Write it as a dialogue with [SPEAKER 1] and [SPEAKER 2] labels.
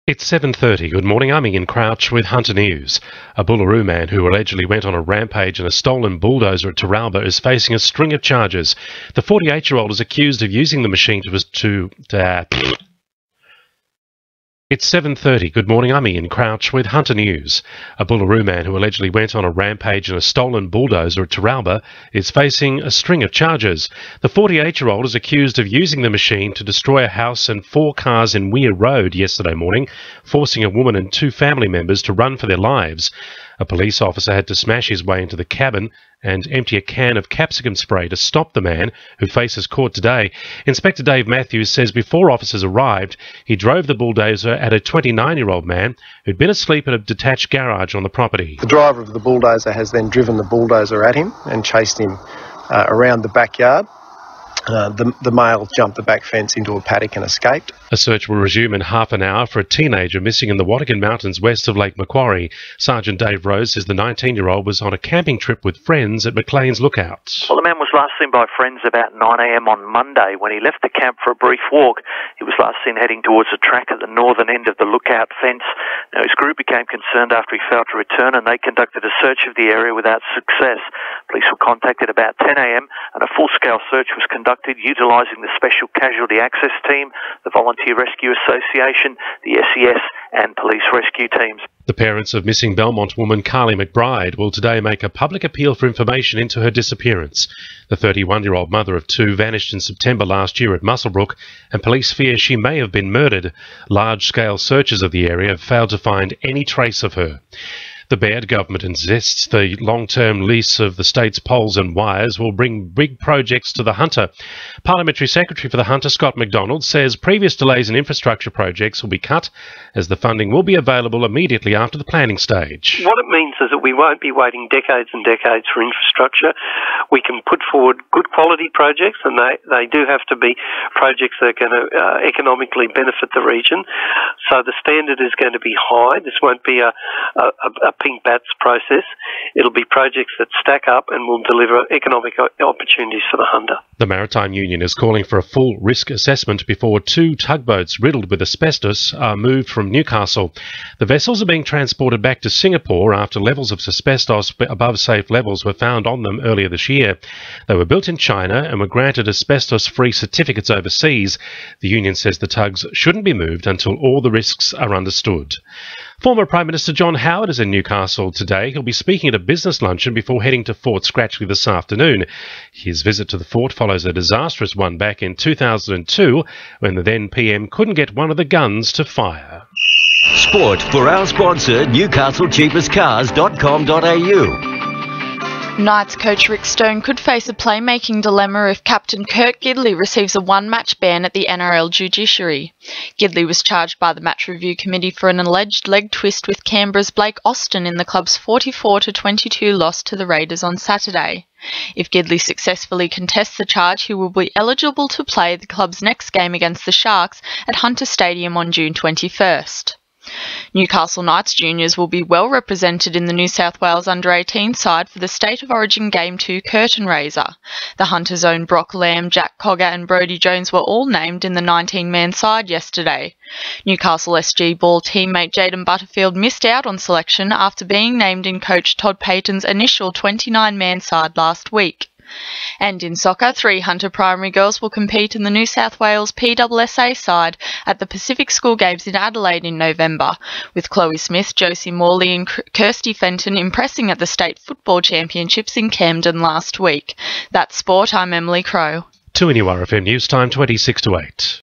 [SPEAKER 1] It's 7:30. Good morning, I'm Ian Crouch with Hunter News. A Boolaroo man who allegedly went on a rampage in a stolen bulldozer at Taralba is facing a string of charges. The 48-year-old is accused of using the machine It's 7:30. Good morning, I'm Ian Crouch with Hunter News. A Boolaroo man who allegedly went on a rampage in a stolen bulldozer at Taralba is facing a string of charges. The 48-year-old is accused of using the machine to destroy a house and 4 cars in Weir Road yesterday morning, forcing a woman and 2 family members to run for their lives. A police officer had to smash his way into the cabin and empty a can of capsicum spray to stop the man, who faces court today. Inspector Dave Matthews says before officers arrived, he drove the bulldozer at a 29-year-old man who'd been asleep in a detached garage on the property.
[SPEAKER 2] The driver of the bulldozer has then driven the bulldozer at him and chased him around the backyard. The male jumped the back fence into a paddock and escaped.
[SPEAKER 1] A search will resume in half an hour for a teenager missing in the Wattigan Mountains west of Lake Macquarie. Sergeant Dave Rose says the 19-year-old was on a camping trip with friends at McLean's Lookout.
[SPEAKER 3] Well, the man was last seen by friends about 9 a.m. on Monday. When he left the camp for a brief walk, he was last seen heading towards a track at the northern end of the Lookout fence. Now, his group became concerned after he failed to return, and they conducted a search of the area without success. Police were contacted about 10 a.m. and a full-scale search was conducted utilising the Special Casualty Access Team, the Volunteer Rescue Association, the SES and police rescue teams.
[SPEAKER 1] The parents of missing Belmont woman Carly McBride will today make a public appeal for information into her disappearance. The 31-year-old mother of 2 vanished in September last year at Muswellbrook, and police fear she may have been murdered. Large-scale searches of the area have failed to find any trace of her. The Baird government insists the long-term lease of the state's poles and wires will bring big projects to the Hunter. Parliamentary Secretary for the Hunter, Scott McDonald, says previous delays in infrastructure projects will be cut as the funding will be available immediately after the planning stage.
[SPEAKER 4] What it means is that we won't be waiting decades and decades for infrastructure. We can put forward good quality projects, and they do have to be projects that are going to economically benefit the region. So the standard is going to be high. This won't be a pink bats process. It'll be projects that stack up and will deliver economic opportunities for the Hunter.
[SPEAKER 1] The Maritime Union is calling for a full risk assessment before 2 tugboats riddled with asbestos are moved from Newcastle. The vessels are being transported back to Singapore after levels of asbestos above safe levels were found on them earlier this year. They were built in China and were granted asbestos-free certificates overseas. The union says the tugs shouldn't be moved until all the risks are understood. Former Prime Minister John Howard is in Newcastle today. He'll be speaking at a business luncheon before heading to Fort Scratchley this afternoon. His visit to the fort follows a disastrous one back in 2002 when the then PM couldn't get one of the guns to fire.
[SPEAKER 5] Sport for our sponsor, newcastlecheapestcars.com.au.
[SPEAKER 6] Knights coach Rick Stone could face a playmaking dilemma if captain Kurt Gidley receives a 1-match ban at the NRL judiciary. Gidley was charged by the Match Review Committee for an alleged leg twist with Canberra's Blake Austin in the club's 44-22 loss to the Raiders on Saturday. If Gidley successfully contests the charge, he will be eligible to play the club's next game against the Sharks at Hunter Stadium on June 21st. Newcastle Knights juniors will be well represented in the New South Wales under-18 side for the State of Origin Game 2 curtain raiser. The Hunter's own Brock Lamb, Jack Cogger and Brodie Jones were all named in the 19-man side yesterday. Newcastle SG Ball teammate Jayden Butterfield missed out on selection after being named in coach Todd Payton's initial 29-man side last week. And in soccer, 3 Hunter primary girls will compete in the New South Wales PSSA side at the Pacific School Games in Adelaide in November, with Chloe Smith, Josie Morley and Kirsty Fenton impressing at the State Football Championships in Camden last week. That's sport. I'm Emily Crow.
[SPEAKER 1] 2 NURFM News Time 26 to 8.